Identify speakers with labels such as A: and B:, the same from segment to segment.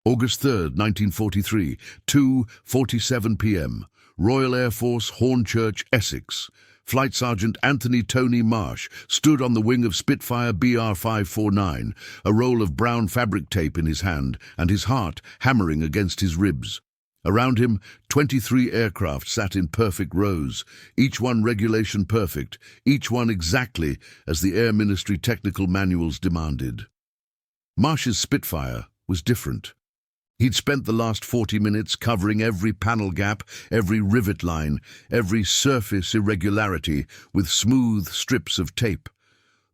A: August 3rd, 1943, 2:47 p.m. Royal Air Force, Hornchurch, Essex. Flight Sergeant Anthony Tony Marsh stood on the wing of Spitfire BR-549, a roll of brown fabric tape in his hand and his heart hammering against his ribs. Around him, 23 aircraft sat in perfect rows, each one regulation perfect, each one exactly as the Air Ministry technical manuals demanded. Marsh's Spitfire was different. He'd spent the last 40 minutes covering every panel gap, every rivet line, every surface irregularity with smooth strips of tape.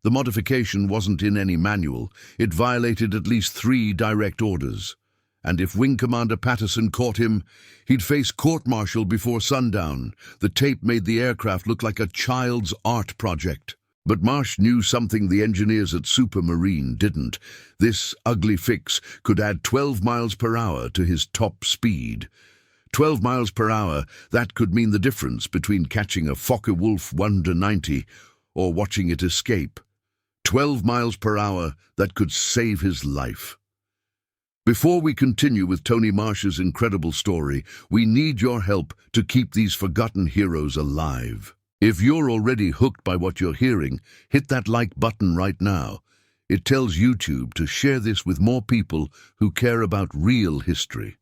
A: The modification wasn't in any manual. It violated at least 3 direct orders. And if Wing Commander Patterson caught him, he'd face court-martial before sundown. The tape made the aircraft look like a child's art project. But Marsh knew something the engineers at Supermarine didn't. This ugly fix could add 12 miles per hour to his top speed. 12 miles per hour, that could mean the difference between catching a Focke-Wulf 190 or watching it escape. 12 miles per hour, that could save his life. Before we continue with Tony Marsh's incredible story, we need your help to keep these forgotten heroes alive. If you're already hooked by what you're hearing, hit that like button right now. It tells YouTube to share this with more people who care about real history.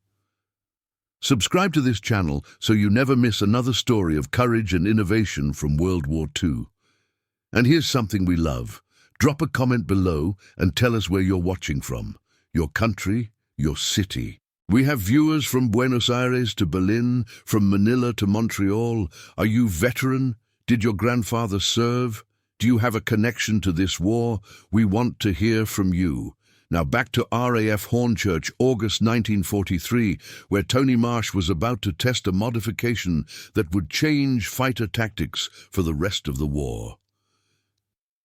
A: Subscribe to this channel so you never miss another story of courage and innovation from World War II. And here's something we love. Drop a comment below and tell us where you're watching from. Your country, your city. We have viewers from Buenos Aires to Berlin, from Manila to Montreal. Are you veteran? Did your grandfather serve? Do you have a connection to this war? We want to hear from you. Now back to RAF Hornchurch, August 1943, where Tony Marsh was about to test a modification that would change fighter tactics for the rest of the war.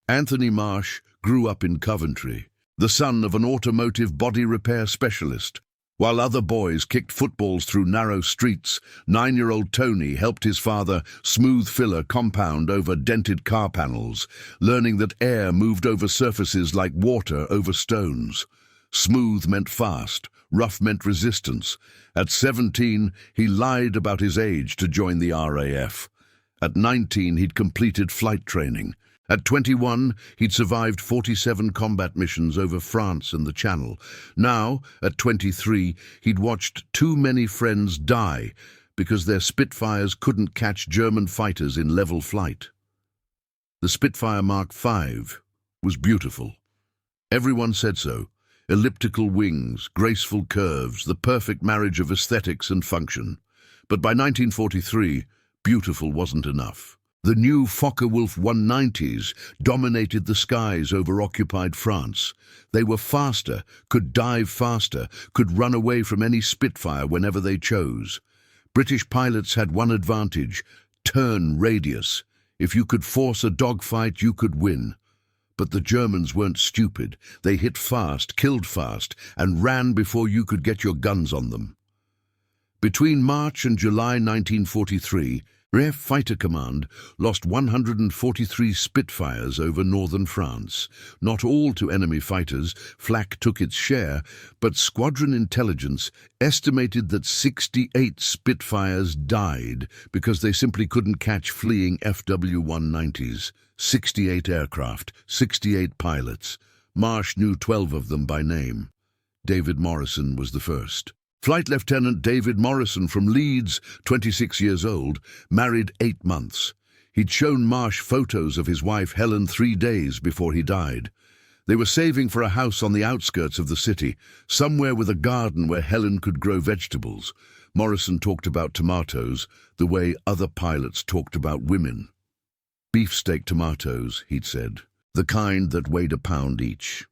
A: Anthony Marsh grew up in Coventry, the son of an automotive body repair specialist. While other boys kicked footballs through narrow streets, 9-year-old Tony helped his father smooth filler compound over dented car panels, learning that air moved over surfaces like water over stones. Smooth meant fast, rough meant resistance. At 17, he lied about his age to join the RAF. At 19, he'd completed flight training. At 21, he'd survived 47 combat missions over France and the Channel. Now, at 23, he'd watched too many friends die because their Spitfires couldn't catch German fighters in level flight. The Spitfire Mark V was beautiful. Everyone said so. Elliptical wings, graceful curves, the perfect marriage of aesthetics and function. But by 1943, beautiful wasn't enough. The new Focke-Wulf 190s dominated the skies over occupied France. They were faster, could dive faster, could run away from any Spitfire whenever they chose. British pilots had one advantage: turn radius. If you could force a dogfight, you could win. But the Germans weren't stupid. They hit fast, killed fast, and ran before you could get your guns on them. Between March and July 1943, RAF Fighter Command lost 143 Spitfires over northern France. Not all to enemy fighters, flak took its share, but squadron intelligence estimated that 68 Spitfires died because they simply couldn't catch fleeing FW-190s. 68 aircraft, 68 pilots. Marsh knew 12 of them by name. David Morrison was the first. Flight Lieutenant David Morrison from Leeds, 26 years old, married 8 months. He'd shown Marsh photos of his wife Helen 3 days before he died. They were saving for a house on the outskirts of the city, somewhere with a garden where Helen could grow vegetables. Morrison talked about tomatoes the way other pilots talked about women. Beefsteak tomatoes, he'd said, the kind that weighed a pound each.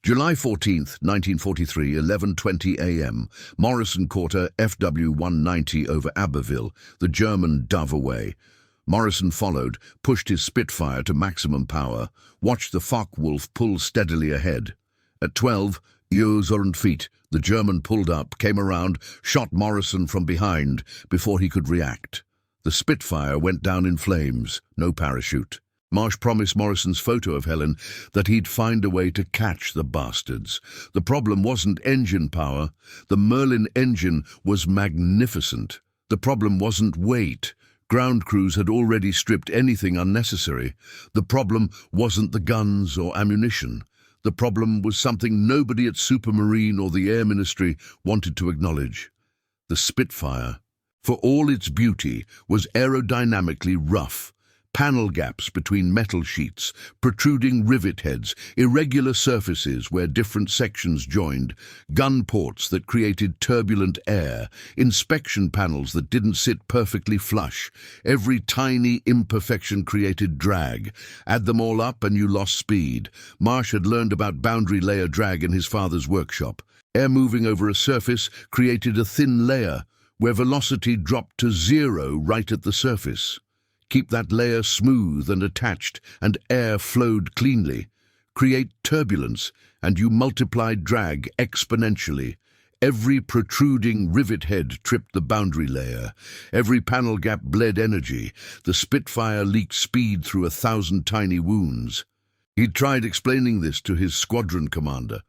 A: July 14th, 1943, 11:20 a.m., Morrison caught a FW-190 over Abbeville, the German dove away. Morrison followed, pushed his Spitfire to maximum power, watched the Focke-Wulf pull steadily ahead. At 12, Ears und feet, the German pulled up, came around, shot Morrison from behind before he could react. The Spitfire went down in flames, no parachute. Marsh promised Morrison's photo of Helen that he'd find a way to catch the bastards. The problem wasn't engine power. The Merlin engine was magnificent. The problem wasn't weight. Ground crews had already stripped anything unnecessary. The problem wasn't the guns or ammunition. The problem was something nobody at Supermarine or the Air Ministry wanted to acknowledge. The Spitfire, for all its beauty, was aerodynamically rough. Panel gaps between metal sheets, protruding rivet heads, irregular surfaces where different sections joined, gun ports that created turbulent air, inspection panels that didn't sit perfectly flush. Every tiny imperfection created drag. Add them all up and you lost speed. Marsh had learned about boundary layer drag in his father's workshop. Air moving over a surface created a thin layer, where velocity dropped to zero right at the surface. Keep that layer smooth and attached, and air flowed cleanly. Create turbulence, and you multiplied drag exponentially. Every protruding rivet head tripped the boundary layer. Every panel gap bled energy. The Spitfire leaked speed through 1,000 tiny wounds. He'd tried explaining this to his squadron commander.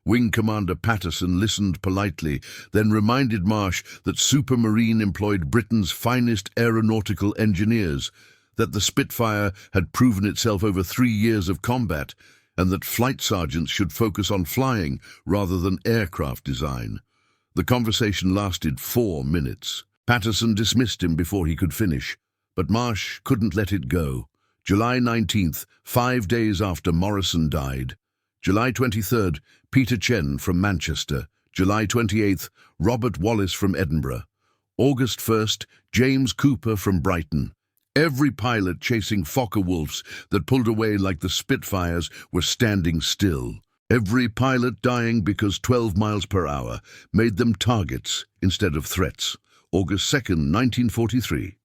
A: Wing Commander Patterson listened politely, then reminded Marsh that Supermarine employed Britain's finest aeronautical engineers, that the Spitfire had proven itself over 3 years of combat, and that flight sergeants should focus on flying rather than aircraft design. The conversation lasted 4 minutes. Patterson dismissed him before he could finish, but Marsh couldn't let it go. July 19th, 5 days after Morrison died. July 23rd, Peter Chen from Manchester. July 28th, Robert Wallace from Edinburgh. August 1st, James Cooper from Brighton. Every pilot chasing Fokker Wolves that pulled away like the Spitfires were standing still. Every pilot dying because 12 miles per hour made them targets instead of threats. August 2nd, 1943.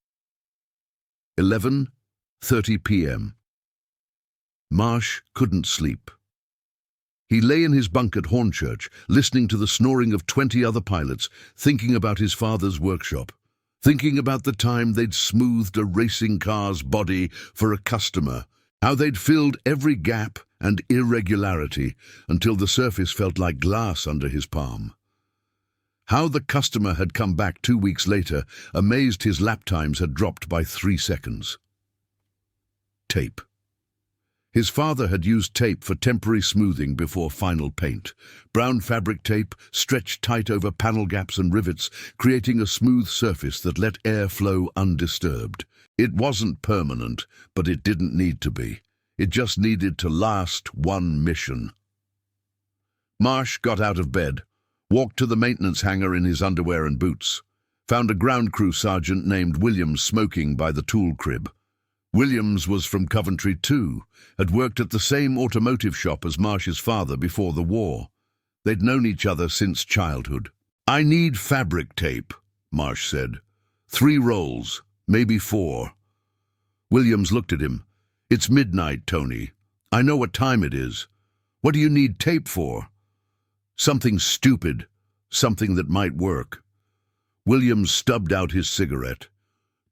A: 11:30 p.m. Marsh couldn't sleep. He lay in his bunk at Hornchurch, listening to the snoring of 20 other pilots, thinking about his father's workshop, thinking about the time they'd smoothed a racing car's body for a customer, how they'd filled every gap and irregularity until the surface felt like glass under his palm. How the customer had come back 2 weeks later, amazed his lap times had dropped by 3 seconds. Tape. His father had used tape for temporary smoothing before final paint. Brown fabric tape stretched tight over panel gaps and rivets, creating a smooth surface that let air flow undisturbed. It wasn't permanent, but it didn't need to be. It just needed to last one mission. Marsh got out of bed, walked to the maintenance hangar in his underwear and boots, found a ground crew sergeant named Williams smoking by the tool crib. Williams was from Coventry too, had worked at the same automotive shop as Marsh's father before the war. They'd known each other since childhood. "I need fabric tape," Marsh said. 3 rolls, maybe 4. Williams looked at him. "It's midnight, Tony. I know what time it is. What do you need tape for?" "Something stupid, something that might work." Williams stubbed out his cigarette.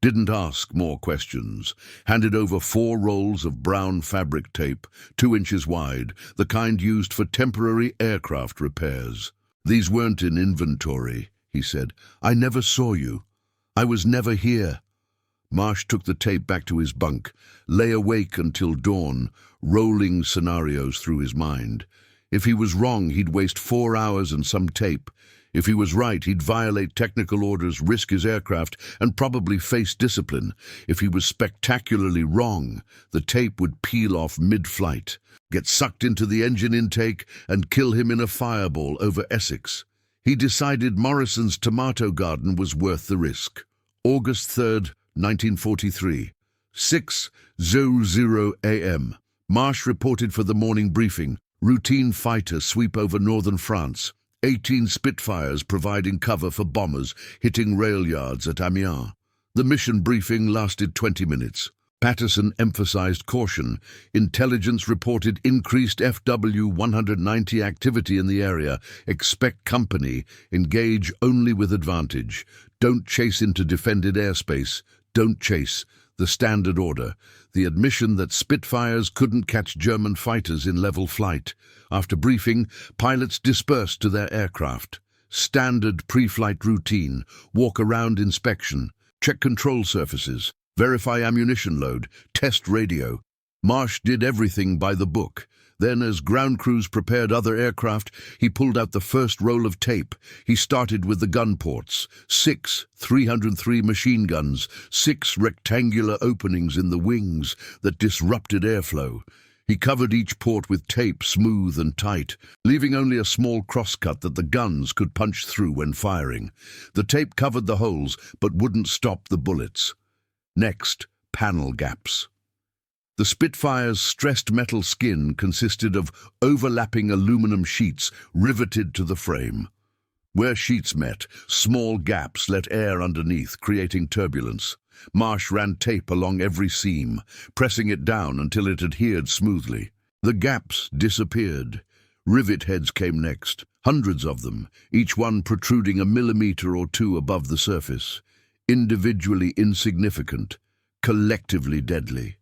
A: Didn't ask more questions. Handed over 4 rolls of brown fabric tape, 2 inches wide, the kind used for temporary aircraft repairs. "These weren't in inventory," he said. "I never saw you. I was never here." Marsh took the tape back to his bunk, lay awake until dawn, rolling scenarios through his mind. If he was wrong, he'd waste 4 hours and some tape. If he was right, he'd violate technical orders, risk his aircraft, and probably face discipline. If he was spectacularly wrong, the tape would peel off mid-flight, get sucked into the engine intake, and kill him in a fireball over Essex. He decided Morrison's tomato garden was worth the risk. August 3rd, 1943. 6:00 a.m. Marsh reported for the morning briefing. Routine fighter sweep over northern France. 18 Spitfires providing cover for bombers hitting rail yards at Amiens. The mission briefing lasted 20 minutes. Patterson emphasized caution. Intelligence reported increased FW-190 activity in the area. Expect company. Engage only with advantage. Don't chase into defended airspace. Don't chase. The standard order, the admission that Spitfires couldn't catch German fighters in level flight. After briefing, pilots dispersed to their aircraft. Standard pre-flight routine, walk-around inspection, check control surfaces, verify ammunition load, test radio. Marsh did everything by the book. Then, as ground crews prepared other aircraft, he pulled out the first roll of tape. He started with the gun ports. 6 303 machine guns, 6 rectangular openings in the wings that disrupted airflow. He covered each port with tape, smooth and tight, leaving only a small crosscut that the guns could punch through when firing. The tape covered the holes, but wouldn't stop the bullets. Next, panel gaps. The Spitfire's stressed metal skin consisted of overlapping aluminum sheets riveted to the frame. Where sheets met, small gaps let air underneath, creating turbulence. Marsh ran tape along every seam, pressing it down until it adhered smoothly. The gaps disappeared. Rivet heads came next, hundreds of them, each one protruding a millimeter or two above the surface. Individually insignificant, collectively deadly.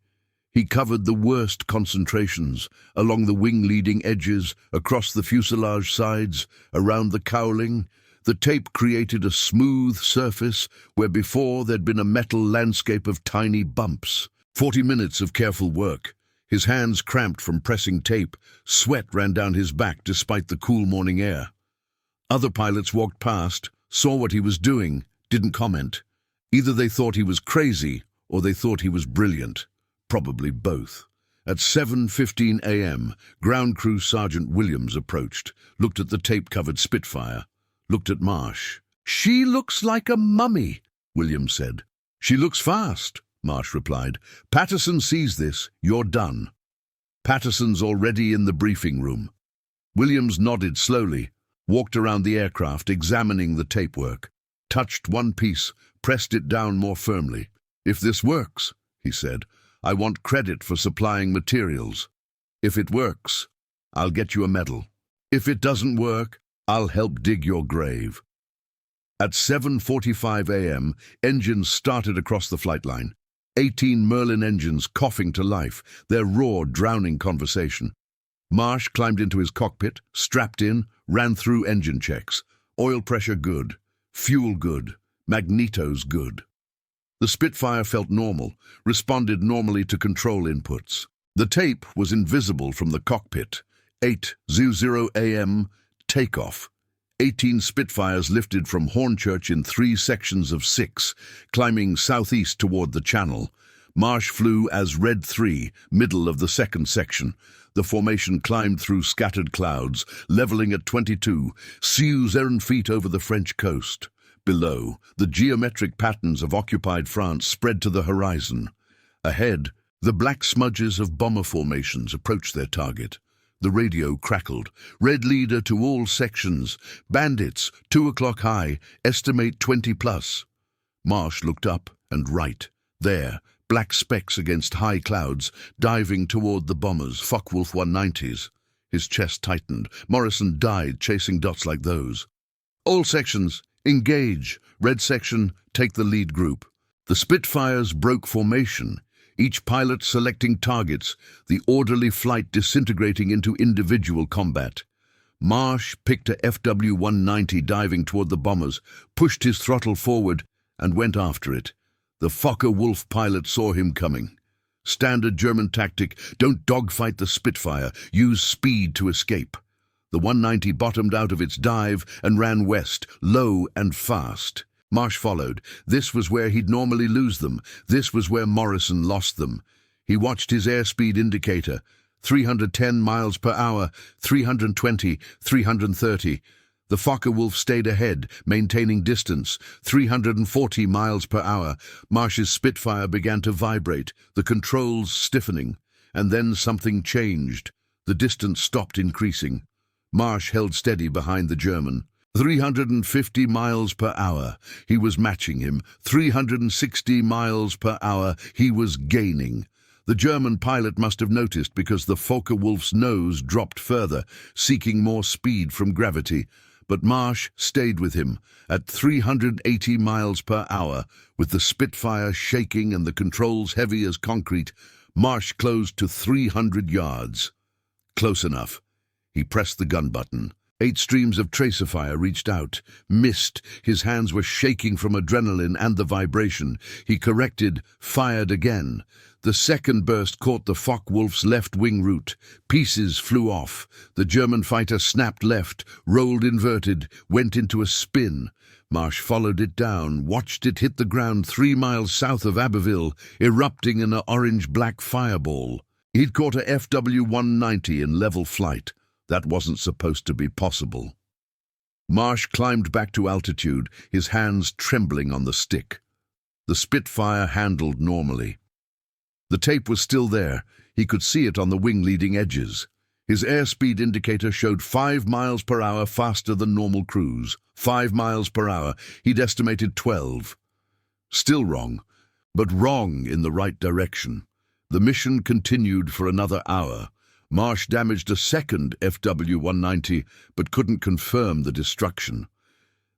A: He covered the worst concentrations, along the wing leading edges, across the fuselage sides, around the cowling. The tape created a smooth surface where before there'd been a metal landscape of tiny bumps. 40 minutes of careful work. His hands cramped from pressing tape. Sweat ran down his back despite the cool morning air. Other pilots walked past, saw what he was doing, didn't comment. Either they thought he was crazy or they thought he was brilliant. Probably both. At 7:15 a.m., Ground Crew Sergeant Williams approached, looked at the tape-covered Spitfire, looked at Marsh. "She looks like a mummy," Williams said. "She looks fast," Marsh replied. "Patterson sees this. You're done." "Patterson's already in the briefing room." Williams nodded slowly, walked around the aircraft, examining the tape work, touched one piece, pressed it down more firmly. "If this works," he said, "I want credit for supplying materials. If it works, I'll get you a medal. If it doesn't work, I'll help dig your grave." At 7:45 a.m., engines started across the flight line. 18 Merlin engines coughing to life, their roar drowning conversation. Marsh climbed into his cockpit, strapped in, ran through engine checks. Oil pressure good, fuel good, magnetos good. The Spitfire felt normal, responded normally to control inputs. The tape was invisible from the cockpit. 8:00 a.m., takeoff. 18 Spitfires lifted from Hornchurch in 3 sections of 6, climbing southeast toward the Channel. Marsh flew as Red 3, middle of the second section. The formation climbed through scattered clouds, leveling at 22, 6,000 feet over the French coast. Below, the geometric patterns of occupied France spread to the horizon. Ahead, the black smudges of bomber formations approached their target. The radio crackled. "Red leader to all sections. Bandits, 2 o'clock high, estimate 20 plus." Marsh looked up and right. There, black specks against high clouds, diving toward the bombers, Focke-Wulf 190s. His chest tightened. Morrison died chasing dots like those. "All sections, engage. Red section, take the lead group." The Spitfires broke formation, each pilot selecting targets, the orderly flight disintegrating into individual combat. Marsh picked a FW-190 diving toward the bombers, pushed his throttle forward, and went after it. The Focke-Wulf pilot saw him coming. Standard German tactic, don't dogfight the Spitfire, use speed to escape. The 190 bottomed out of its dive and ran west, low and fast. Marsh followed. This was where he'd normally lose them. This was where Morrison lost them. He watched his airspeed indicator. 310 miles per hour, 320, 330. The Focke-Wulf stayed ahead, maintaining distance. 340 miles per hour. Marsh's Spitfire began to vibrate, the controls stiffening. And then something changed. The distance stopped increasing. Marsh held steady behind the German. 350 miles per hour. He was matching him. 360 miles per hour. He was gaining. The German pilot must have noticed because the Focke-Wulf's nose dropped further, seeking more speed from gravity. But Marsh stayed with him at 380 miles per hour, with the Spitfire shaking and the controls heavy as concrete. Marsh closed to 300 yards. Close enough. He pressed the gun button. 8 streams of tracer fire reached out, missed. His hands were shaking from adrenaline and the vibration. He corrected, fired again. The second burst caught the Focke-Wulf's left wing root. Pieces flew off. The German fighter snapped left, rolled inverted, went into a spin. Marsh followed it down, watched it hit the ground 3 miles south of Abbeville, erupting in an orange-black fireball. He'd caught a FW-190 in level flight. That wasn't supposed to be possible. Marsh climbed back to altitude, his hands trembling on the stick. The Spitfire handled normally. The tape was still there. He could see it on the wing leading edges. His airspeed indicator showed 5 miles per hour faster than normal cruise. 5 miles per hour. He'd estimated 12. Still wrong, but wrong in the right direction. The mission continued for another hour. Marsh damaged a second FW-190, but couldn't confirm the destruction.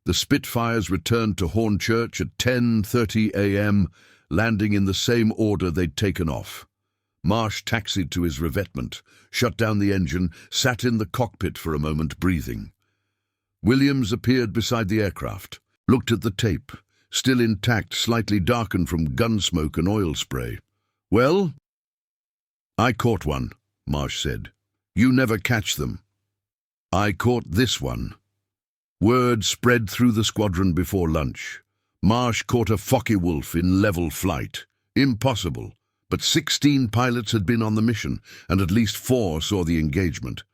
A: The Spitfires returned to Hornchurch at 10:30 a.m., landing in the same order they'd taken off. Marsh taxied to his revetment, shut down the engine, sat in the cockpit for a moment, breathing. Williams appeared beside the aircraft, looked at the tape, still intact, slightly darkened from gun smoke and oil spray. "Well?" "I caught one," Marsh said. "You never catch them." "I caught this one." Word spread through the squadron before lunch. Marsh caught a Focke-Wulf in level flight. Impossible. But 16 pilots had been on the mission, and at least 4 saw the engagement.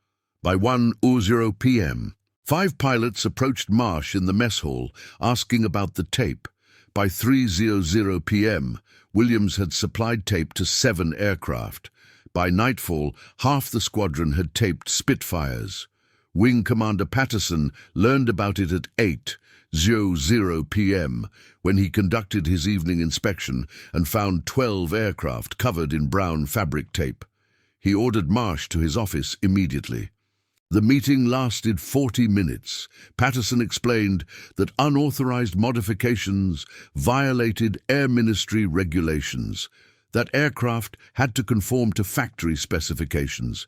A: By 1:00 p.m., 5 pilots approached Marsh in the mess hall, asking about the tape. By 3:00 p.m., Williams had supplied tape to 7 aircraft. By nightfall, half the squadron had taped Spitfires. Wing Commander Patterson learned about it at 8:00 p.m. when he conducted his evening inspection and found 12 aircraft covered in brown fabric tape. He ordered Marsh to his office immediately. The meeting lasted 40 minutes. Patterson explained that unauthorized modifications violated Air Ministry regulations, that aircraft had to conform to factory specifications,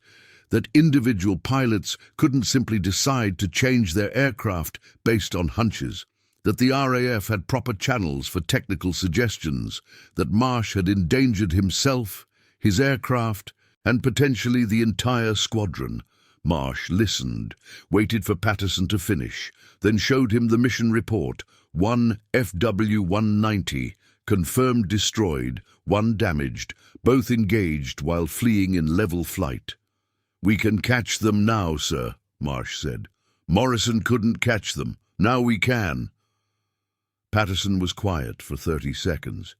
A: that individual pilots couldn't simply decide to change their aircraft based on hunches, that the RAF had proper channels for technical suggestions, that Marsh had endangered himself, his aircraft, and potentially the entire squadron. Marsh listened, waited for Patterson to finish, then showed him the mission report. 1 FW-190, confirmed destroyed, 1 damaged, both engaged while fleeing in level flight. "We can catch them now, sir," Marsh said. "Morrison couldn't catch them. Now we can." Patterson was quiet for 30 seconds.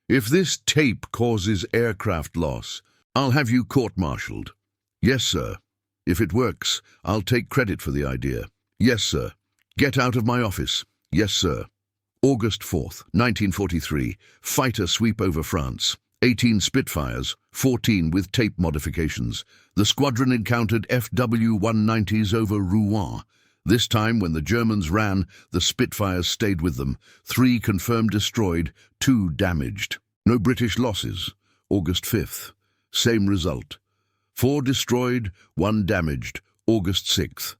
A: "If this tape causes aircraft loss, I'll have you court-martialed." "Yes, sir. If it works, I'll take credit for the idea." "Yes, sir. Get out of my office." "Yes, sir." August 4th, 1943, fighter sweep over France. 18 Spitfires, 14 with tape modifications. The squadron encountered FW-190s over Rouen. This time, when the Germans ran, the Spitfires stayed with them. 3 confirmed destroyed, 2 damaged. No British losses. August 5th, same result. 4 destroyed, 1 damaged. August 6th.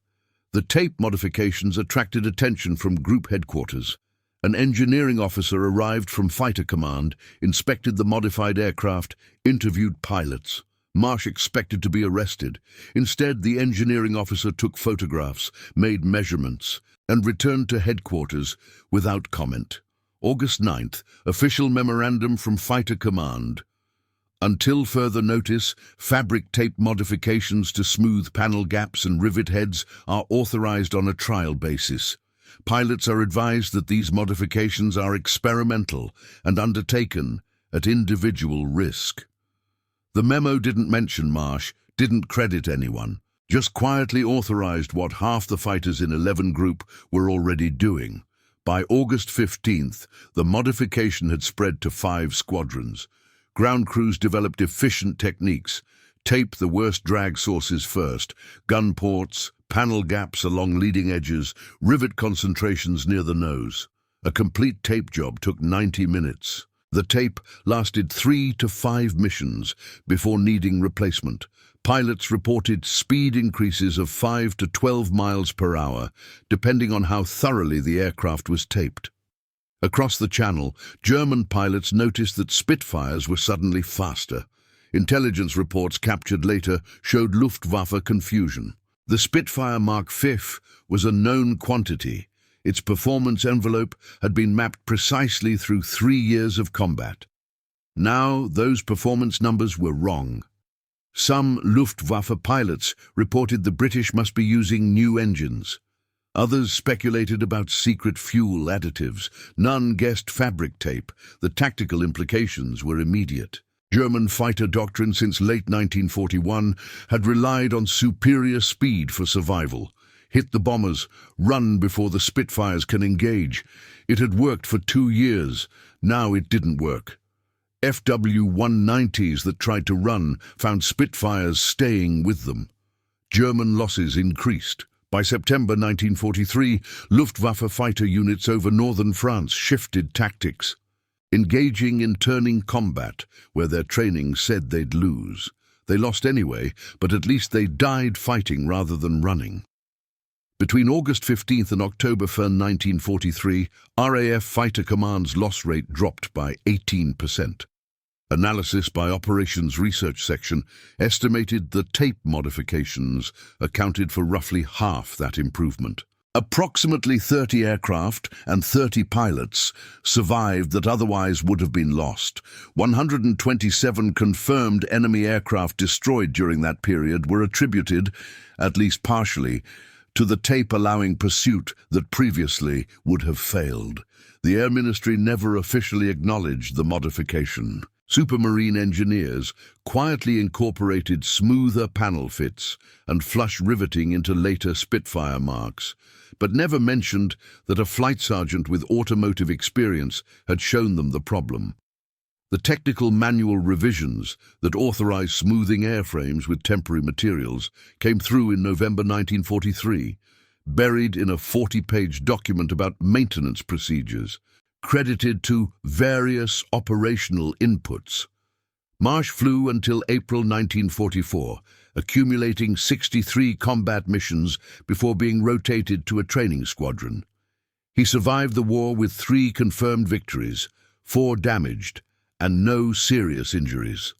A: The tape modifications attracted attention from Group Headquarters. An engineering officer arrived from Fighter Command, inspected the modified aircraft, interviewed pilots. Marsh expected to be arrested. Instead, the engineering officer took photographs, made measurements, and returned to headquarters without comment. August 9th, official memorandum from Fighter Command. Until further notice, fabric tape modifications to smooth panel gaps and rivet heads are authorized on a trial basis. Pilots are advised that these modifications are experimental and undertaken at individual risk. The memo didn't mention Marsh, didn't credit anyone, just quietly authorized what half the fighters in 11 Group were already doing. By August 15th, the modification had spread to 5 squadrons. Ground crews developed efficient techniques. Tape the worst drag sources first: gun ports, panel gaps along leading edges, rivet concentrations near the nose. A complete tape job took 90 minutes. The tape lasted 3 to 5 missions before needing replacement. Pilots reported speed increases of 5 to 12 miles per hour, depending on how thoroughly the aircraft was taped. Across the Channel, German pilots noticed that Spitfires were suddenly faster. Intelligence reports captured later showed Luftwaffe confusion. The Spitfire Mark V was a known quantity. Its performance envelope had been mapped precisely through 3 years of combat. Now those performance numbers were wrong. Some Luftwaffe pilots reported the British must be using new engines. Others speculated about secret fuel additives. None guessed fabric tape. The tactical implications were immediate. German fighter doctrine since late 1941 had relied on superior speed for survival. Hit the bombers, run before the Spitfires can engage. It had worked for 2 years. Now it didn't work. FW-190s that tried to run found Spitfires staying with them. German losses increased. By September 1943, Luftwaffe fighter units over northern France shifted tactics, engaging in turning combat where their training said they'd lose. They lost anyway, but at least they died fighting rather than running. Between August 15th and October 1, 1943, RAF Fighter Command's loss rate dropped by 18%. Analysis by Operations Research Section estimated the tape modifications accounted for roughly half that improvement. Approximately 30 aircraft and 30 pilots survived that otherwise would have been lost. 127 confirmed enemy aircraft destroyed during that period were attributed, at least partially, to the tape allowing pursuit that previously would have failed. The Air Ministry never officially acknowledged the modification. Supermarine engineers quietly incorporated smoother panel fits and flush riveting into later Spitfire marks, but never mentioned that a flight sergeant with automotive experience had shown them the problem. The technical manual revisions that authorized smoothing airframes with temporary materials came through in November 1943, buried in a 40-page document about maintenance procedures, credited to various operational inputs. Marsh flew until April 1944, accumulating 63 combat missions before being rotated to a training squadron. He survived the war with 3 confirmed victories, 4 damaged, and no serious injuries.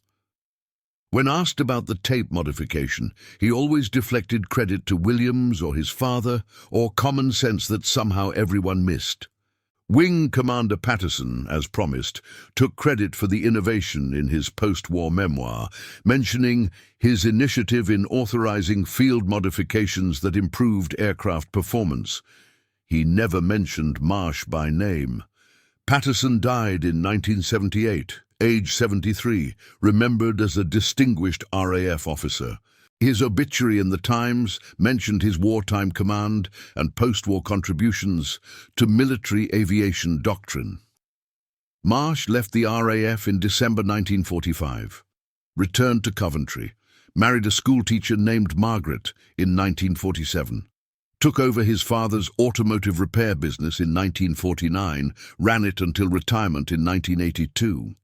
A: When asked about the tape modification, he always deflected credit to Williams or his father, or common sense that somehow everyone missed. Wing Commander Patterson, as promised, took credit for the innovation in his post-war memoir, mentioning his initiative in authorizing field modifications that improved aircraft performance. He never mentioned Marsh by name. Patterson died in 1978, age 73, remembered as a distinguished RAF officer. His obituary in the Times mentioned his wartime command and post-war contributions to military aviation doctrine. Marsh left the RAF in December 1945, returned to Coventry, married a schoolteacher named Margaret in 1947, took over his father's automotive repair business in 1949, ran it until retirement in 1982.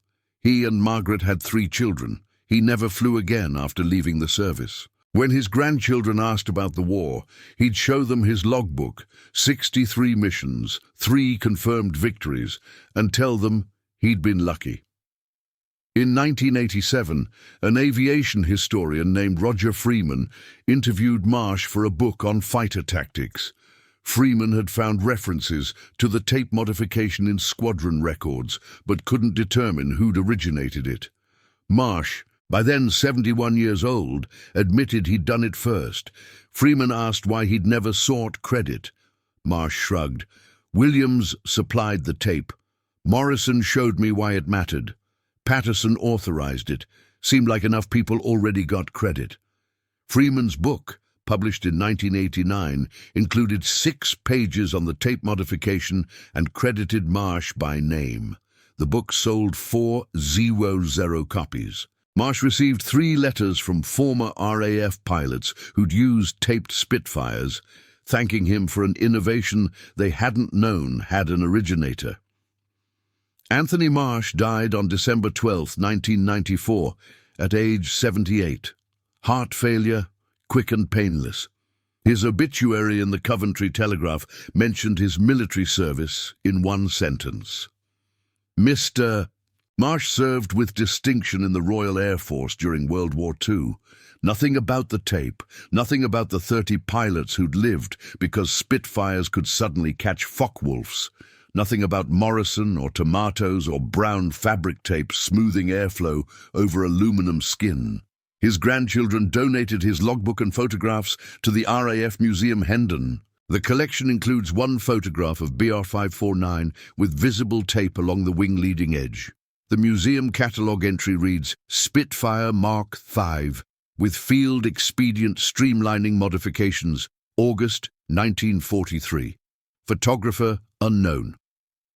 A: He and Margaret had 3 children. He never flew again after leaving the service. When his grandchildren asked about the war, he'd show them his logbook, 63 missions, 3 confirmed victories, and tell them he'd been lucky. In 1987, an aviation historian named Roger Freeman interviewed Marsh for a book on fighter tactics. Freeman had found references to the tape modification in squadron records, but couldn't determine who'd originated it. Marsh, by then 71 years old, admitted he'd done it first. Freeman asked why he'd never sought credit. Marsh shrugged. Williams supplied the tape. Morrison showed me why it mattered. Patterson authorized it. Seemed like enough people already got credit. Freeman's book, published in 1989, included 6 pages on the tape modification and credited Marsh by name. The book sold 400 copies. Marsh received 3 letters from former RAF pilots who'd used taped Spitfires, thanking him for an innovation they hadn't known had an originator. Anthony Marsh died on December 12, 1994, at age 78. Heart failure, quick and painless. His obituary in the Coventry Telegraph mentioned his military service in one sentence. Mr. Marsh served with distinction in the Royal Air Force during World War II. Nothing about the tape, nothing about the 30 pilots who'd lived because Spitfires could suddenly catch Focke-Wulfs. Nothing about Morrison or tomatoes or brown fabric tape smoothing airflow over aluminum skin. His grandchildren donated his logbook and photographs to the RAF Museum Hendon. The collection includes one photograph of BR-549 with visible tape along the wing leading edge. The museum catalogue entry reads, Spitfire Mark V, with field expedient streamlining modifications, August 1943. Photographer unknown.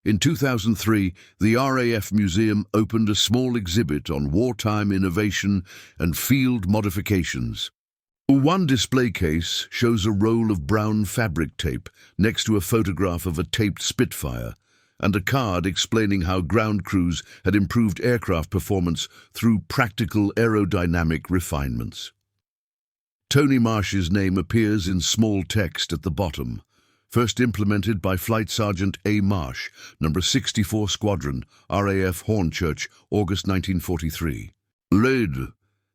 A: In 2003, the RAF Museum opened a small exhibit on wartime innovation and field modifications. One display case shows a roll of brown fabric tape next to a photograph of a taped Spitfire and a card explaining how ground crews had improved aircraft performance through practical aerodynamic refinements. Tony Marsh's name appears in small text at the bottom. First implemented by Flight Sergeant A. Marsh, No. 64 Squadron, RAF Hornchurch, August 1943. Lead.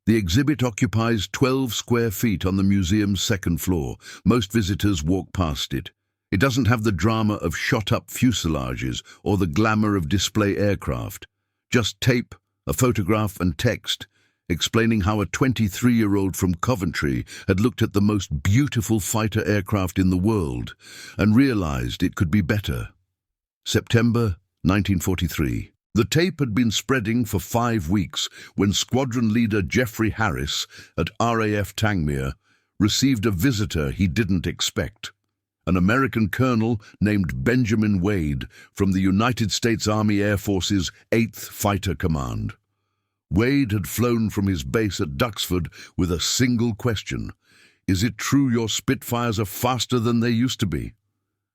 A: The exhibit occupies 12 square feet on the museum's second floor. Most visitors walk past it. It doesn't have the drama of shot-up fuselages or the glamour of display aircraft. Just tape, a photograph and text, explaining how a 23-year-old from Coventry had looked at the most beautiful fighter aircraft in the world and realized it could be better. September 1943. The tape had been spreading for 5 weeks when squadron leader Geoffrey Harris at RAF Tangmere received a visitor he didn't expect. An American colonel named Benjamin Wade from the United States Army Air Force's 8th Fighter Command. Wade had flown from his base at Duxford with a single question. Is it true your Spitfires are faster than they used to be?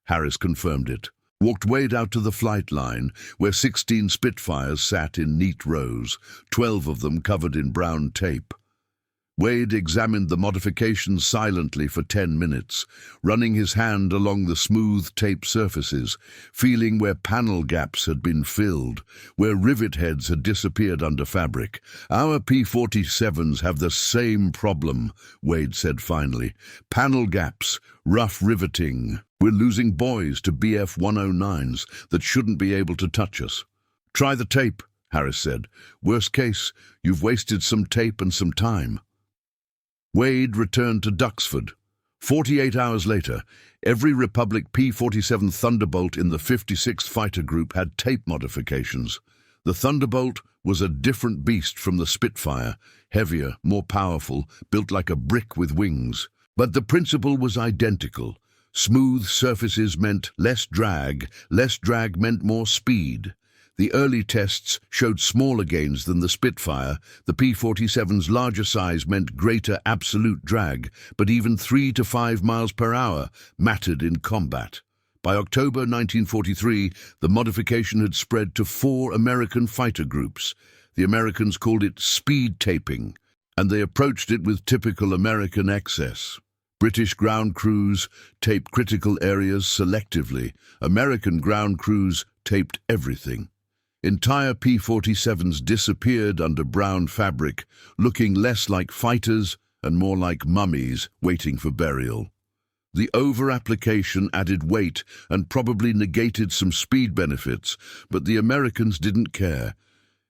A: Harris confirmed it. Walked Wade out to the flight line, where 16 Spitfires sat in neat rows, 12 of them covered in brown tape. Wade examined the modifications silently for 10 minutes, running his hand along the smooth tape surfaces, feeling where panel gaps had been filled, where rivet heads had disappeared under fabric. Our P-47s have the same problem, Wade said finally. Panel gaps, rough riveting. We're losing boys to BF-109s that shouldn't be able to touch us. Try the tape, Harris said. Worst case, you've wasted some tape and some time. Wade returned to Duxford. 48 hours later, every Republic P-47 Thunderbolt in the 56th Fighter Group had tape modifications. The Thunderbolt was a different beast from the Spitfire, heavier, more powerful, built like a brick with wings. But the principle was identical. Smooth surfaces meant less drag meant more speed. The early tests showed smaller gains than the Spitfire. The P-47's larger size meant greater absolute drag, but even 3 to 5 miles per hour mattered in combat. By October 1943, the modification had spread to 4 American fighter groups. The Americans called it speed taping, and they approached it with typical American excess. British ground crews taped critical areas selectively. American ground crews taped everything. Entire P-47s disappeared under brown fabric, looking less like fighters and more like mummies waiting for burial. The over-application added weight and probably negated some speed benefits, but the Americans didn't care.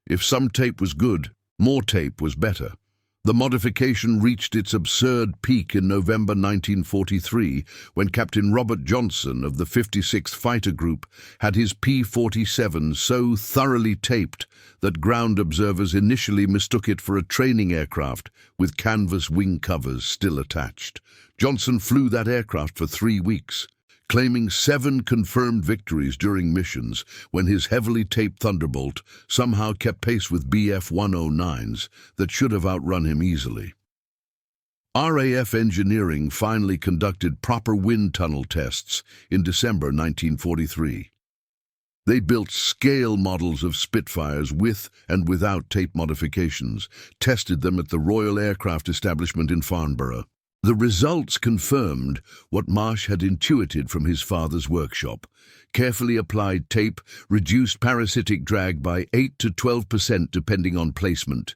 A: If some tape was good, more tape was better. The modification reached its absurd peak in November 1943 when Captain Robert Johnson of the 56th Fighter Group had his P-47 so thoroughly taped that ground observers initially mistook it for a training aircraft with canvas wing covers still attached. Johnson flew that aircraft for 3 weeks. claiming 7 confirmed victories during missions when his heavily taped Thunderbolt somehow kept pace with Bf-109s that should have outrun him easily. RAF engineering finally conducted proper wind tunnel tests in December 1943. They built scale models of Spitfires with and without tape modifications, tested them at the Royal Aircraft Establishment in Farnborough. The results confirmed what Marsh had intuited from his father's workshop. Carefully applied tape reduced parasitic drag by 8 to 12% depending on placement.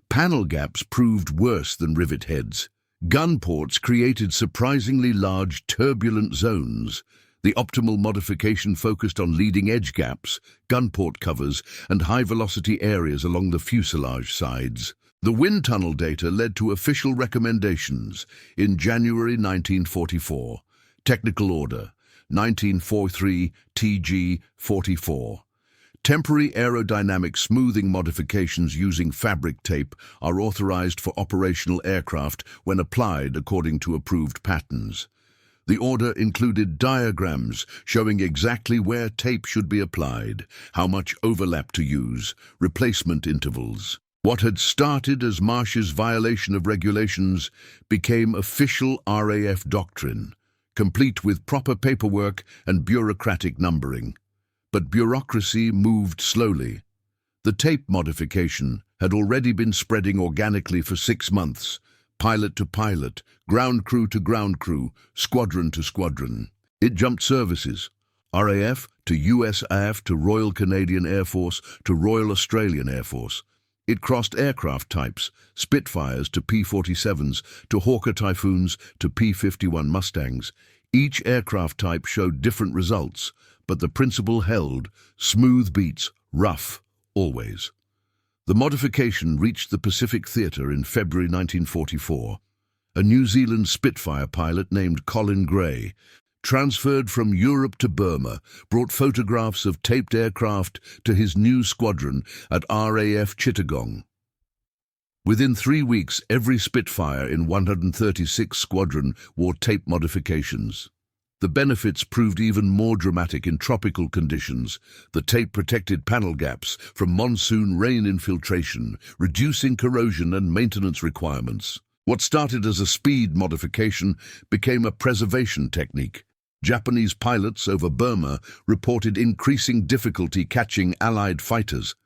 A: Panel gaps proved worse than rivet heads. Gun ports created surprisingly large turbulent zones. The optimal modification focused on leading edge gaps, gun port covers, and high-velocity areas along the fuselage sides. The wind tunnel data led to official recommendations in January 1944. Technical Order 1943 TG-44. Temporary aerodynamic smoothing modifications using fabric tape are authorized for operational aircraft when applied according to approved patterns. The order included diagrams showing exactly where tape should be applied, how much overlap to use, replacement intervals. What had started as Marsh's violation of regulations became official RAF doctrine, complete with proper paperwork and bureaucratic numbering. But bureaucracy moved slowly. The tape modification had already been spreading organically for 6 months, pilot to pilot, ground crew to ground crew, squadron to squadron. It jumped services, RAF to USAF to Royal Canadian Air Force to Royal Australian Air Force. It crossed aircraft types, Spitfires to P-47s, to Hawker Typhoons, to P-51 Mustangs. Each aircraft type showed different results, but the principle held: smooth beats, rough, always. The modification reached the Pacific Theatre in February 1944. A New Zealand Spitfire pilot named Colin Gray, transferred from Europe to Burma, brought photographs of taped aircraft to his new squadron at RAF Chittagong. Within 3 weeks, every Spitfire in 136 Squadron wore tape modifications. The benefits proved even more dramatic in tropical conditions. The tape protected panel gaps from monsoon rain infiltration, reducing corrosion and maintenance requirements. What started as a speed modification became a preservation technique. Japanese pilots over Burma reported increasing difficulty catching Allied fighters.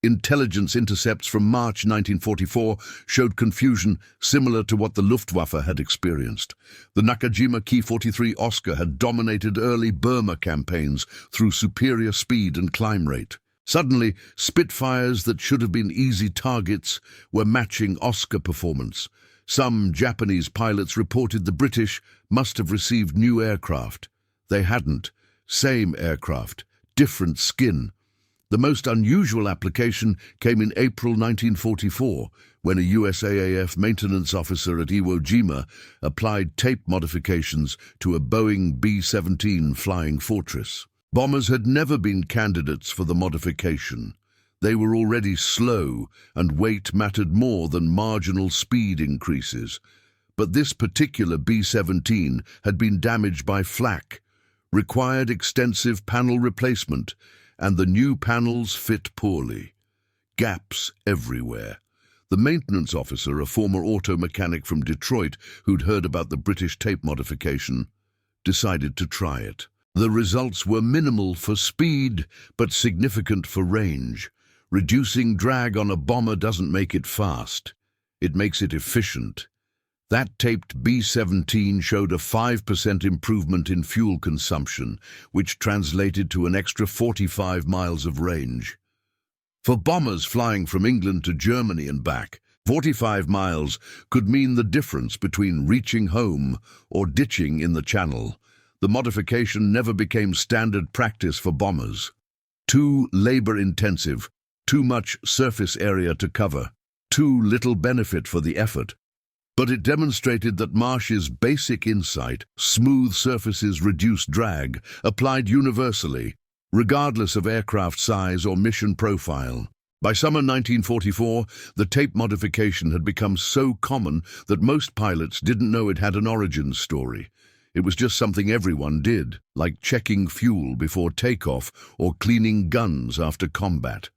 A: Intelligence intercepts from March 1944 showed confusion similar to what the Luftwaffe had experienced. The Nakajima Ki-43 Oscar had dominated early Burma campaigns through superior speed and climb rate. Suddenly, Spitfires that should have been easy targets were matching Oscar performance. Some Japanese pilots reported the British must have received new aircraft. They hadn't. Same aircraft, different skin. The most unusual application came in April 1944, when a USAAF maintenance officer at Iwo Jima applied tape modifications to a Boeing B-17 Flying Fortress. Bombers had never been candidates for the modification. They were already slow, and weight mattered more than marginal speed increases. But this particular B-17 had been damaged by flak, required extensive panel replacement, and the new panels fit poorly. Gaps everywhere. The maintenance officer, a former auto mechanic from Detroit who'd heard about the British tape modification, decided to try it. The results were minimal for speed, but significant for range. Reducing drag on a bomber doesn't make it fast. It makes it efficient. That taped B-17 showed a 5% improvement in fuel consumption, which translated to an extra 45 miles of range. For bombers flying from England to Germany and back, 45 miles could mean the difference between reaching home or ditching in the Channel. The modification never became standard practice for bombers. Too labor-intensive, too much surface area to cover, too little benefit for the effort. But it demonstrated that Marsh's basic insight, smooth surfaces reduce drag, applied universally, regardless of aircraft size or mission profile. By summer 1944, the tape modification had become so common that most pilots didn't know it had an origin story. It was just something everyone did, like checking fuel before takeoff or cleaning guns after combat.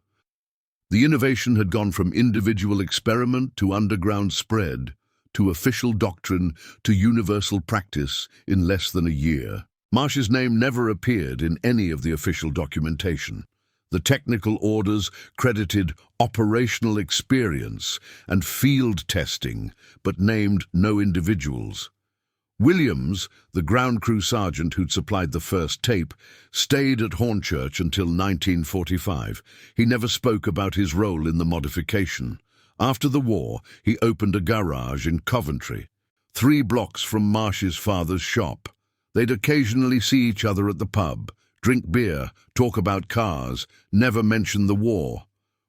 A: The innovation had gone from individual experiment to underground spread, to official doctrine to universal practice in less than a year. Marsh's name never appeared in any of the official documentation. The technical orders credited operational experience and field testing, but named no individuals. Williams, the ground crew sergeant who'd supplied the first tape, stayed at Hornchurch until 1945. He never spoke about his role in the modification. After the war, he opened a garage in Coventry, 3 blocks from Marsh's father's shop. They'd occasionally see each other at the pub, drink beer, talk about cars, never mention the war.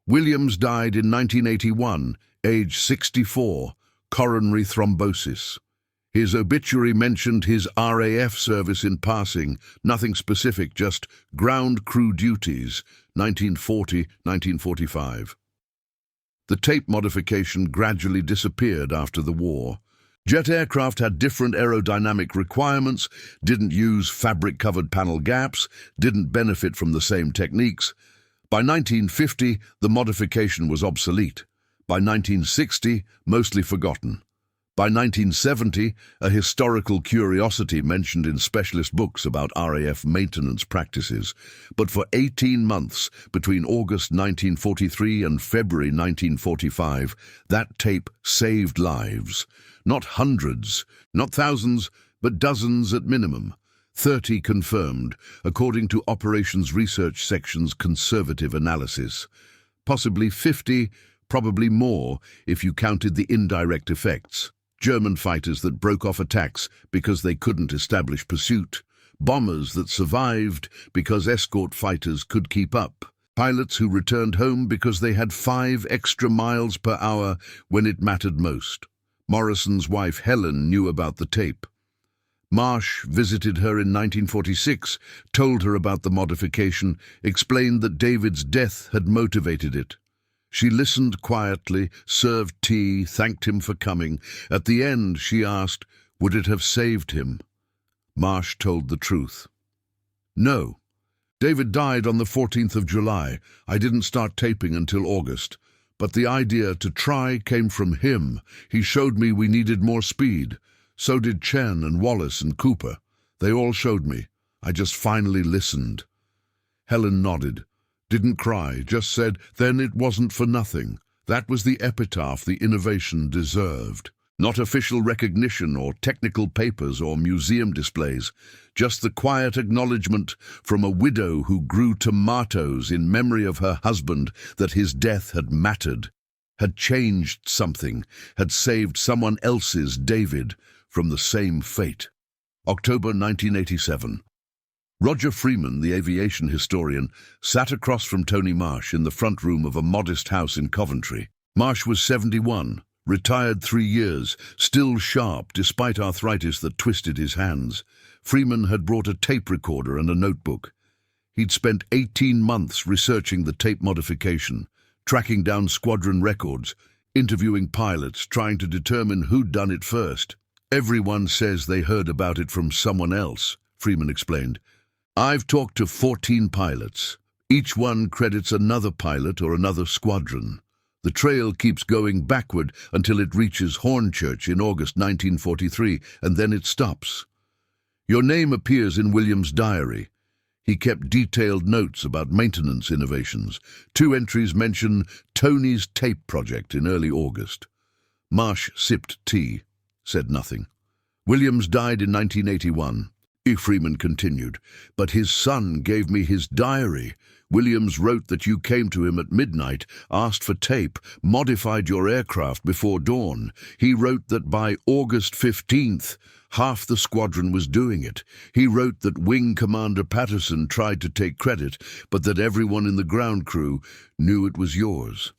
A: Williams died in 1981, age 64, coronary thrombosis. His obituary mentioned his RAF service in passing, nothing specific, just ground crew duties, 1940-1945. The tape modification gradually disappeared after the war. Jet aircraft had different aerodynamic requirements, didn't use fabric-covered panel gaps, didn't benefit from the same techniques. By 1950, the modification was obsolete. By 1960, mostly forgotten. By 1970, a historical curiosity mentioned in specialist books about RAF maintenance practices. But for 18 months, between August 1943 and February 1945, that tape saved lives. Not hundreds, not thousands, but dozens at minimum. 30 confirmed, according to Operations Research Section's conservative analysis. Possibly 50, probably more, if you counted the indirect effects. German fighters that broke off attacks because they couldn't establish pursuit. Bombers that survived because escort fighters could keep up. Pilots who returned home because they had 5 extra miles per hour when it mattered most. Morrison's wife Helen knew about the tape. Marsh visited her in 1946, told her about the modification, explained that David's death had motivated it. She listened quietly, served tea, thanked him for coming. At the end, she asked, would it have saved him? Marsh told the truth. No. David died on the 14th of July. I didn't start taping until August. But the idea to try came from him. He showed me we needed more speed. So did Chen and Wallace and Cooper. They all showed me. I just finally listened. Helen nodded. Didn't cry, just said, then it wasn't for nothing. That was the epitaph the innovation deserved. Not official recognition or technical papers or museum displays, just the quiet acknowledgement from a widow who grew tomatoes in memory of her husband that his death had mattered, had changed something, had saved someone else's David from the same fate. October 1987. Roger Freeman, the aviation historian, sat across from Tony Marsh in the front room of a modest house in Coventry. Marsh was 71, retired 3 years, still sharp despite arthritis that twisted his hands. Freeman had brought a tape recorder and a notebook. He'd spent 18 months researching the tape modification, tracking down squadron records, interviewing pilots, trying to determine who'd done it first. Everyone says they heard about it from someone else, Freeman explained. I've talked to 14 pilots. Each one credits another pilot or another squadron. The trail keeps going backward until it reaches Hornchurch in August 1943, and then it stops. Your name appears in Williams' diary. He kept detailed notes about maintenance innovations. 2 entries mention Tony's tape project in early August. Marsh sipped tea, said nothing. Williams died in 1981. Freeman continued, but his son gave me his diary. Williams wrote that you came to him at midnight, asked for tape, modified your aircraft before dawn. He wrote that by August 15th, half the squadron was doing it. He wrote that Wing Commander Patterson tried to take credit, but that everyone in the ground crew knew it was yours.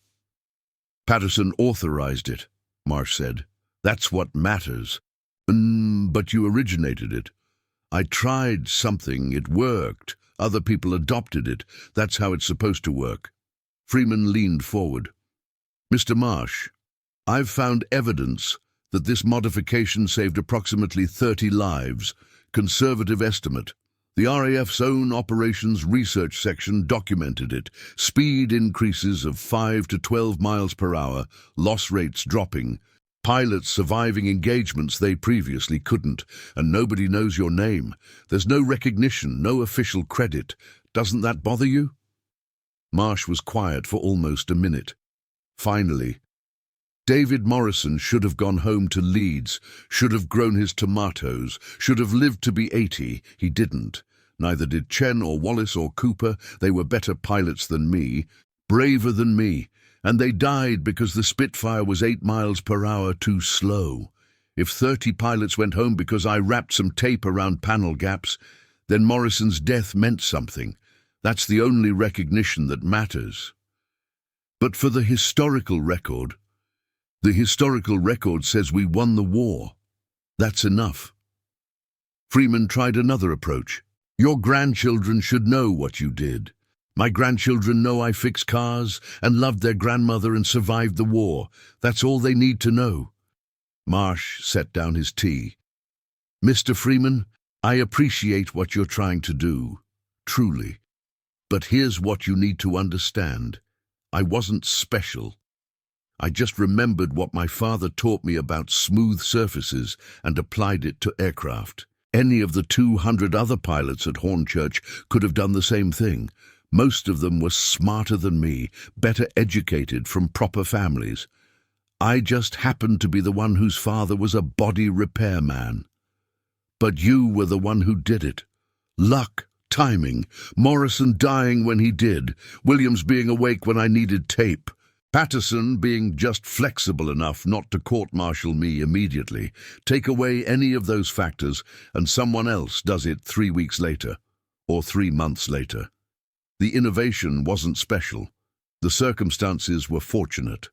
A: Patterson authorized it, Marsh said. That's what matters. But you originated it. I tried something, it worked. Other people adopted it. That's how it's supposed to work. Freeman leaned forward. Mr. Marsh, I've found evidence that this modification saved approximately 30 lives, conservative estimate. The RAF's own operations research section documented it. Speed increases of 5 to 12 miles per hour, loss rates dropping, pilots surviving engagements they previously couldn't, and nobody knows your name. There's no recognition, no official credit. Doesn't that bother you? Marsh was quiet for almost a minute. Finally, David Morrison should have gone home to Leeds, should have grown his tomatoes, should have lived to be 80. He didn't. Neither did Chen or Wallace or Cooper. They were better pilots than me, braver than me, and they died because the Spitfire was 8 miles per hour too slow. If 30 pilots went home because I wrapped some tape around panel gaps, then Morrison's death meant something. That's the only recognition that matters. But for the historical record says we won the war. That's enough. Freeman tried another approach. Your grandchildren should know what you did. My grandchildren know I fixed cars and loved their grandmother and survived the war. That's all they need to know. Marsh set down his tea. Mr. Freeman, I appreciate what you're trying to do, truly. But here's what you need to understand. I wasn't special. I just remembered what my father taught me about smooth surfaces and applied it to aircraft. Any of the 200 other pilots at Hornchurch could have done the same thing. Most of them were smarter than me, better educated, from proper families. I just happened to be the one whose father was a body repairman. But you were the one who did it. Luck, timing, Morrison dying when he did, Williams being awake when I needed tape, Patterson being just flexible enough not to court-martial me immediately. Take away any of those factors and someone else does it 3 weeks later, or 3 months later. The innovation wasn't special. The circumstances were fortunate.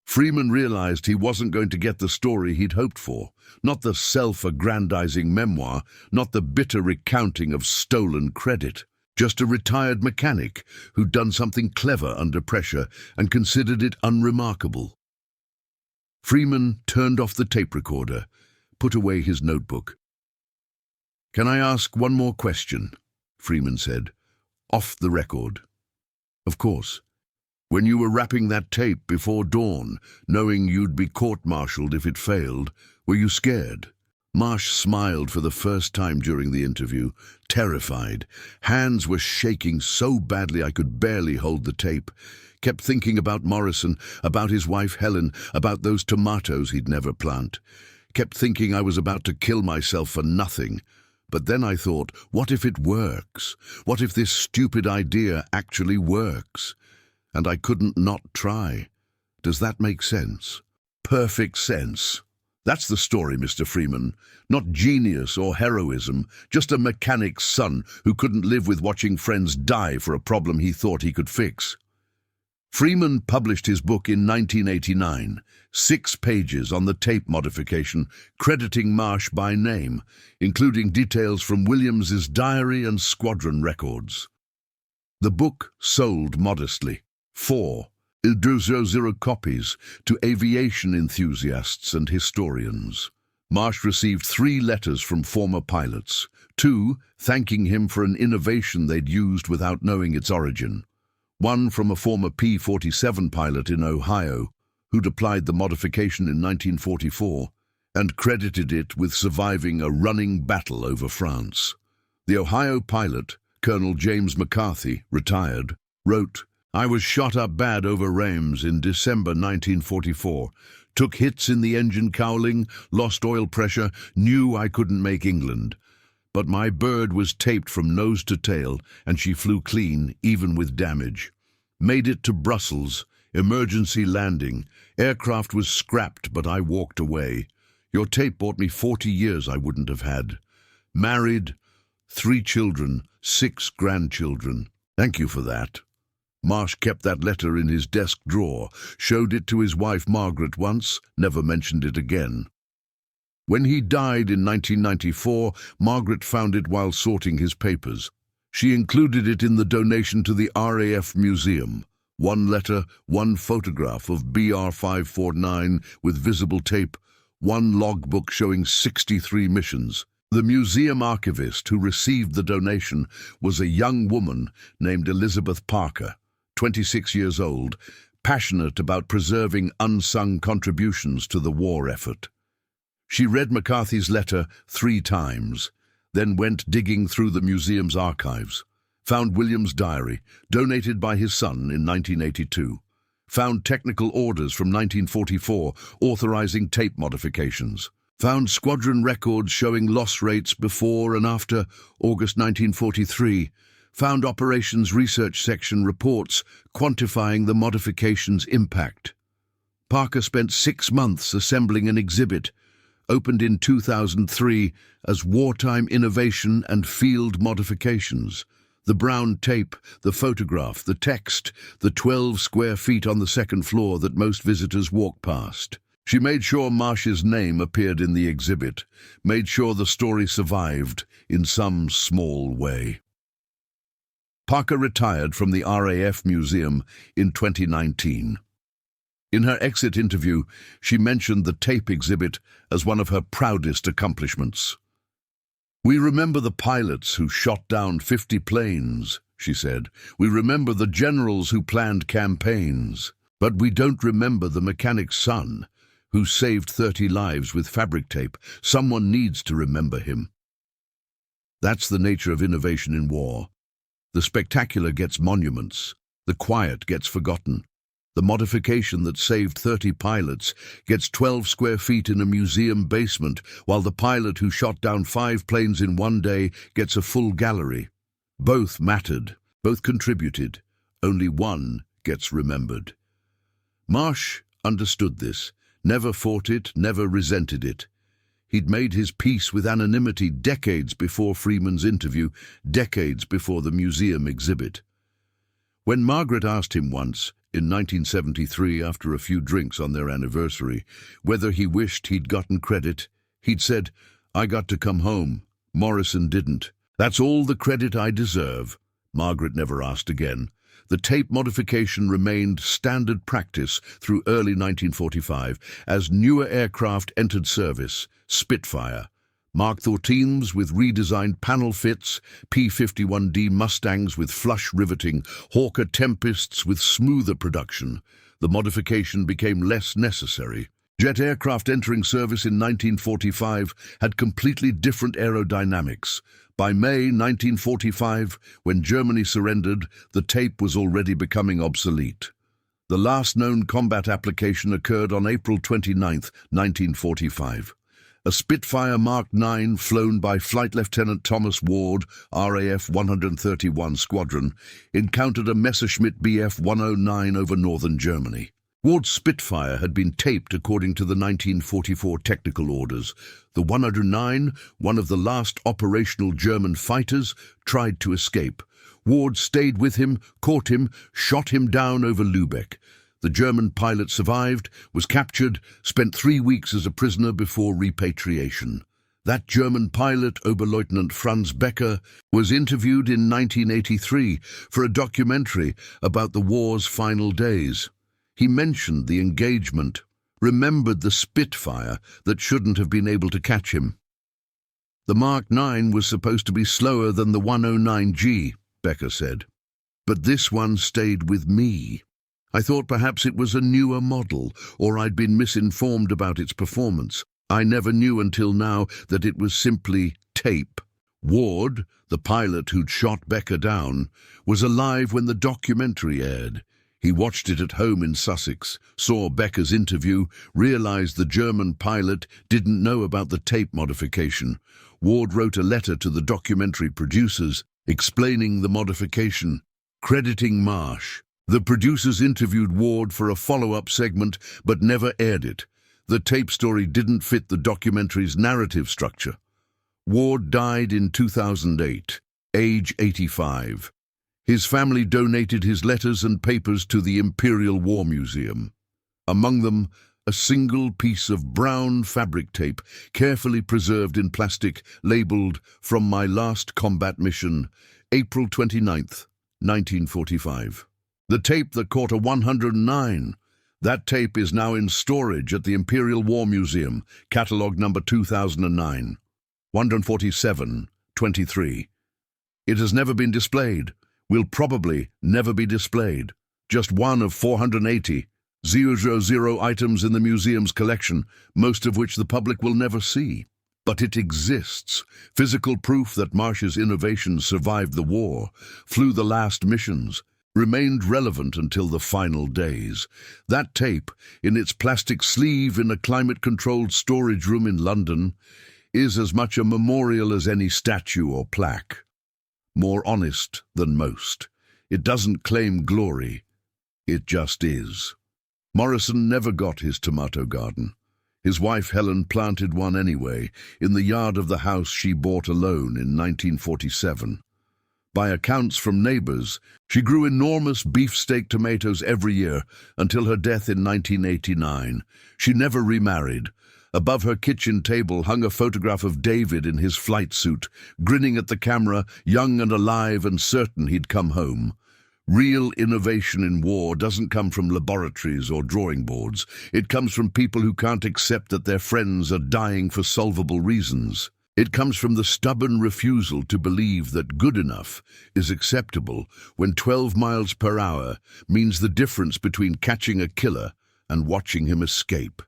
A: Freeman realized he wasn't going to get the story he'd hoped for, not the self-aggrandizing memoir, not the bitter recounting of stolen credit. Just a retired mechanic who'd done something clever under pressure and considered it unremarkable. Freeman turned off the tape recorder, put away his notebook. "Can I ask one more question?" Freeman said. "Off the record." "Of course." "When you were wrapping that tape before dawn, knowing you'd be court-martialed if it failed, were you scared?" Marsh smiled for the first time during the interview, terrified. Hands were shaking so badly I could barely hold the tape. Kept thinking about Morrison, about his wife Helen, about those tomatoes he'd never plant. Kept thinking I was about to kill myself for nothing. But then I thought, what if it works? What if this stupid idea actually works? And I couldn't not try. Does that make sense? Perfect sense. That's the story, Mr. Freeman. Not genius or heroism, just a mechanic's son who couldn't live with watching friends die for a problem he thought he could fix. Freeman published his book in 1989, 6 pages on the tape modification, crediting Marsh by name, including details from Williams's diary and squadron records. The book sold modestly, 4,000 copies to aviation enthusiasts and historians. Marsh received 3 letters from former pilots, 2 thanking him for an innovation they'd used without knowing its origin. One from a former P-47 pilot in Ohio, who'd applied the modification in 1944 and credited it with surviving a running battle over France. The Ohio pilot, Colonel James McCarthy, retired, wrote, "I was shot up bad over Reims in December 1944. Took hits in the engine cowling, lost oil pressure, knew I couldn't make England. But my bird was taped from nose to tail, and she flew clean, even with damage. Made it to Brussels, emergency landing. Aircraft was scrapped, but I walked away. Your tape bought me 40 years I wouldn't have had. Married, 3 children, 6 grandchildren. Thank you for that." Marsh kept that letter in his desk drawer, showed it to his wife Margaret once, never mentioned it again. When he died in 1994, Margaret found it while sorting his papers. She included it in the donation to the RAF Museum. 1 letter, 1 photograph of BR 549 with visible tape, 1 logbook showing 63 missions. The museum archivist who received the donation was a young woman named Elizabeth Parker, 26 years old, passionate about preserving unsung contributions to the war effort. She read McCarthy's letter 3 times, then went digging through the museum's archives, found William's diary, donated by his son in 1982, found technical orders from 1944 authorizing tape modifications, found squadron records showing loss rates before and after August 1943, found operations research section reports quantifying the modifications' impact. Parker spent 6 months assembling an exhibit, opened in 2003 as Wartime Innovation and Field Modifications. The brown tape, the photograph, the text, the 12 square feet on the second floor that most visitors walk past. She made sure Marsh's name appeared in the exhibit, made sure the story survived in some small way. Parker retired from the RAF Museum in 2019. In her exit interview, she mentioned the tape exhibit as one of her proudest accomplishments. "We remember the pilots who shot down 50 planes," she said. "We remember the generals who planned campaigns. But we don't remember the mechanic's son, who saved 30 lives with fabric tape. Someone needs to remember him." That's the nature of innovation in war. The spectacular gets monuments, the quiet gets forgotten. The modification that saved 30 pilots gets 12 square feet in a museum basement, while the pilot who shot down 5 planes in one day gets a full gallery. Both mattered, both contributed. Only one gets remembered. Marsh understood this, never fought it, never resented it. He'd made his peace with anonymity decades before Freeman's interview, decades before the museum exhibit. When Margaret asked him once, in 1973, after a few drinks on their anniversary, whether he wished he'd gotten credit, he'd said, "I got to come home. Morrison didn't. That's all the credit I deserve." Margaret never asked again. The tape modification remained standard practice through early 1945 as newer aircraft entered service: Spitfire, Mark 14s with redesigned panel fits, P-51D Mustangs with flush riveting, Hawker Tempests with smoother production. The modification became less necessary. Jet aircraft entering service in 1945 had completely different aerodynamics. By May 1945, when Germany surrendered, the tape was already becoming obsolete. The last known combat application occurred on April 29, 1945. A Spitfire Mark 9 flown by Flight Lieutenant Thomas Ward, RAF 131 Squadron, encountered a Messerschmitt Bf 109 over northern Germany. Ward's Spitfire had been taped according to the 1944 technical orders. The 109, one of the last operational German fighters, tried to escape. Ward stayed with him, caught him, shot him down over Lübeck. The German pilot survived, was captured, spent 3 weeks as a prisoner before repatriation. That German pilot, Oberleutnant Franz Becker, was interviewed in 1983 for a documentary about the war's final days. He mentioned the engagement, remembered the Spitfire that shouldn't have been able to catch him. "The Mark 9 was supposed to be slower than the 109G, Becker said. "But this one stayed with me. I thought perhaps it was a newer model, or I'd been misinformed about its performance. I never knew until now that it was simply tape." Ward, the pilot who'd shot Becker down, was alive when the documentary aired. He watched it at home in Sussex, saw Becker's interview, realized the German pilot didn't know about the tape modification. Ward wrote a letter to the documentary producers explaining the modification, crediting Marsh. The producers interviewed Ward for a follow-up segment but never aired it. The tape story didn't fit the documentary's narrative structure. Ward died in 2008, age 85. His family donated his letters and papers to the Imperial War Museum. Among them, a single piece of brown fabric tape, carefully preserved in plastic, labeled "From My Last Combat Mission, April 29th, 1945. The tape that caught a 109. That tape is now in storage at the Imperial War Museum, catalogue number 2009. 147-23. It has never been displayed, will probably never be displayed. Just one of 480 000 items in the museum's collection, most of which the public will never see. But it exists, physical proof that Marsh's innovations survived the war, flew the last missions, remained relevant until the final days. That tape, in its plastic sleeve in a climate-controlled storage room in London, is as much a memorial as any statue or plaque. More honest than most. It doesn't claim glory. It just is. Morrison never got his tomato garden. His wife Helen planted one anyway, in the yard of the house she bought alone in 1947. By accounts from neighbors, she grew enormous beefsteak tomatoes every year until her death in 1989. She never remarried. Above her kitchen table hung a photograph of David in his flight suit, grinning at the camera, young and alive and certain he'd come home. Real innovation in war doesn't come from laboratories or drawing boards. It comes from people who can't accept that their friends are dying for solvable reasons. It comes from the stubborn refusal to believe that good enough is acceptable when 12 miles per hour means the difference between catching a killer and watching him escape.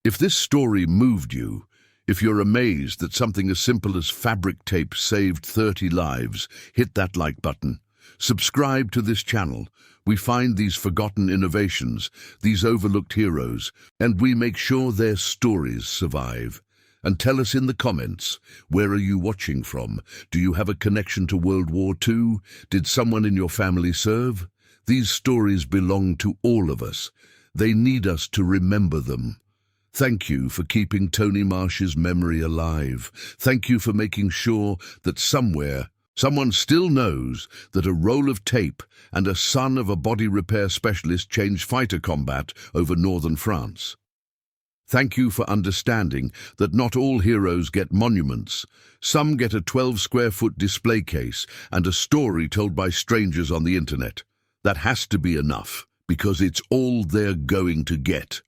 A: If this story moved you, if you're amazed that something as simple as fabric tape saved 30 lives, hit that like button. Subscribe to this channel. We find these forgotten innovations, these overlooked heroes, and we make sure their stories survive. And tell us in the comments, where are you watching from? Do you have a connection to World War II? Did someone in your family serve? These stories belong to all of us. They need us to remember them. Thank you for keeping Tony Marsh's memory alive. Thank you for making sure that somewhere, someone still knows that a roll of tape and a son of a body repair specialist changed fighter combat over northern France. Thank you for understanding that not all heroes get monuments. Some get a 12-square-foot display case and a story told by strangers on the internet. That has to be enough, because it's all they're going to get.